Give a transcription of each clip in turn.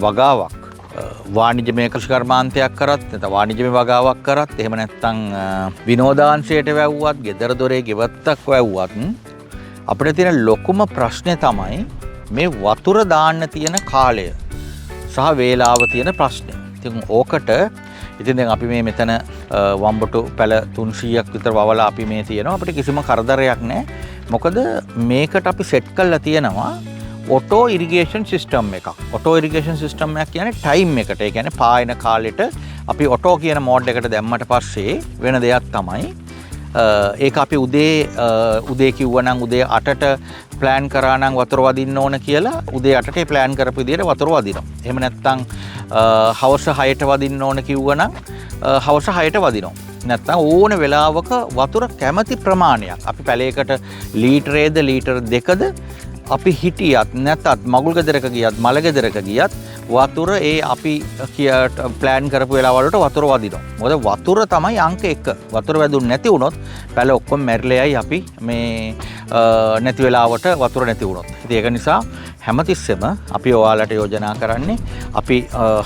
වගාවක් වාණිජමය කෘෂිකර්මාන්තයක් කරත් නැත්නම් වාණිජමය වගාවක් කරත් එහෙම නැත්නම් විනෝදාංශයට වැව්වත්, ගෙදර දොරේ ගෙවත්තක් වැව්වත් අපිට තියෙන ලොකුම ප්‍රශ්නේ තමයි මේ වතුර දාන්න තියෙන කාලය සහ වේලාව තියෙන ප්‍රශ්නේ. ඉතින් ඕකට ඉතින් දැන් අපි මේ මෙතන වම්බටු පැල 300ක් විතර වවලා අපි මේ තියෙනවා. අපිට කිසිම කරදරයක් නැහැ. මොකද මේකට අපි සෙට් කරලා තියෙනවා ඔටෝ ඉරිගේෂන් සිස්ටම් එකක්. ඔටෝ ඉරිගේෂන් සිස්ටම් එකක් කියන්නේ ටයිම් එකට. ඒ කියන්නේ පායන කාලෙට අපි ඔටෝ කියන මෝඩ් එකට දැම්මට පස්සේ වෙන දෙයක් තමයි ඒක අපි උදේ කිව්වනම් උදේ 8ට ප්ලෑන් කරා නම් වතුර වදින්න ඕන කියලා උදේ 8ට ප්ලෑන් කරපු විදිහට වතුර වදිනවා. එහෙම නැත්නම් හවස 6ට වදින්න ඕන කිව්වනම් හවස 6ට වදිනවා. නැත්නම් ඕන වෙලාවක වතුර කැමති ප්‍රමාණයක් අපි පැලයකට ලීටරේද ලීටර 2ද අපි හිටියත් නැත්නම් මගුල් ගෙදරක ගියත් මල ගෙදරක ගියත් වතුර අපි ප්ලෑන් කරපු වෙලාවලට වතුර වදිනවා. මොකද වතුර තමයි අංක 1. වතුර වැදුන්නේ නැති වුණොත් පැල ඔක්කොම මැරිලෙයි අපි මේ නැති වෙලාවට වතුර නැති වුණොත්. ඉතින් ඒක නිසා හැමතිස්සෙම අපි ඔයාලට යෝජනා කරන්නේ අපි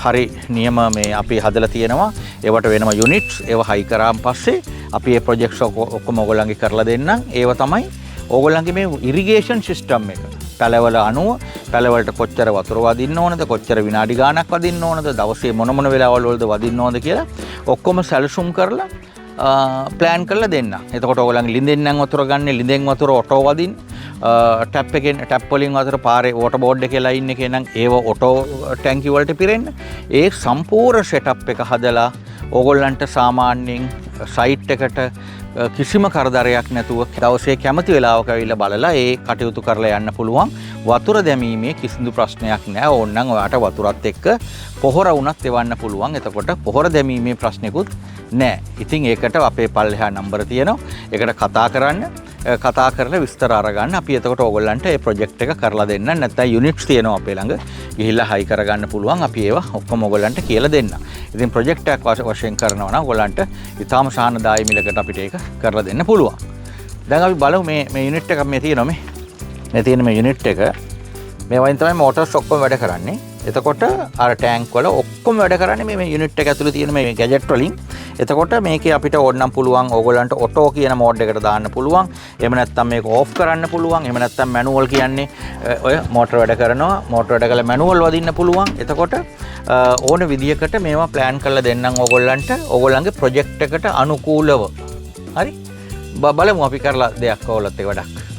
හරි නියම මේ අපි හදලා තියෙනවා. ඒවට වෙනම යුනිට්ස් ඒව හයි කරාන් පස්සේ අපි මේ ප්‍රොජෙක්ට්ස් ඔක්කොම ඕගොල්ලන්ගේ කරලා දෙන්නම්. ඒව තමයි ඕගොල්ලන්ගේ මේ ඉරිගේෂන් සිස්ටම් එක. පැලවල අණුව පැලවලට කොච්චර වතුර වදින්න ඕනද, කොච්චර විනාඩි ගාණක් වදින්න ඕනද, දවසේ මොන වෙලාවල් වලද වදින්න ඕනද කියලා ඔක්කොම සැලසුම් කරලා ප්ලෑන් කරලා දෙන්න. එතකොට ඕගොල්ලන්ගේ ලිඳෙන් නම් වතුර ගන්න, ලිඳෙන් වතුර ඔටෝ වදින්න, ටැප් වලින් වතුර පාරේ වෝටර් බෝඩ් එකේ ලයින් එකේ නම් ඒව ඔටෝ ටැංකි වලට පිරෙන්න. ඒ සම්පූර්ණ සෙටප් එක හදලා ඕගොල්ලන්ට සාමාන්‍යයෙන් සයිට් එකට කිසිම කරදරයක් නැතුව දවසේ කැමති වෙලාවක ඇවිල්ලා බලලා ඒ කටයුතු කරලා යන්න පුළුවන්. වතුර දැමීමේ කිසිදු ප්‍රශ්නයක් නැහැ. ඕනනම් ඔයාට වතුරත් එක්ක පොහොර වුණත් එවන්න පුළුවන්. එතකොට පොහොර දැමීමේ ප්‍රශ්නකුත් නැහැ. ඉතින් ඒකට අපේ පල්ලෙහා නම්බර තියෙනවා. ඒකට කතා කරන්න. කතා කරලා විස්තර අරගන්න. අපි එතකොට ඕගොල්ලන්ට මේ ප්‍රොජෙක්ට් එක කරලා දෙන්න. නැත්නම් යුනිට්ස් තියෙනවා අපේ ළඟ. ගිහිල්ලා හයි කරගන්න පුළුවන්. අපි ඒවා ඔක්කොම ඕගොල්ලන්ට කියලා දෙන්න. ඉතින් ප්‍රොජෙක්ට් එකක් වශයෙන් කරනවා නම් ඕගොල්ලන්ට ඊටාම සාහනදායී මිලකට අපිට ඒක කරලා දෙන්න පුළුවන්. දැන් අපි බලමු මේ යුනිට් එකක් මේ තියෙනවා මේ තියෙන මේ යුනිට් එක මේ වයින් තමයි මෝටර්ස් ඔක්කොම වැඩ කරන්නේ. එතකොට අර ටැංක් වල ඔක්කොම වැඩ කරන්නේ මේ යුනිට් එක ඇතුලේ තියෙන මේ ගැජට් වලින්. එතකොට මේකේ අපිට ඕනනම් පුළුවන් ඕගොල්ලන්ට ඔටෝ කියන මෝඩ් එකට දාන්න පුළුවන්. එහෙම නැත්නම් මේක ඕෆ් කරන්න පුළුවන්. එහෙම නැත්නම් මැනුවල් කියන්නේ ඔය මෝටර වැඩ කරනවා. මෝටර වැඩ කරලා මැනුවල් වදින්න පුළුවන්. එතකොට ඕන විදියකට මේවා ප්ලෑන් කරලා දෙන්නම් ඕගොල්ලන්ට ඕගොල්ලන්ගේ ප්‍රොජෙක්ට් එකට අනුකූලව. හරි? බලමු අපි කරලා දෙයක් ඕලත් එක වැඩක්.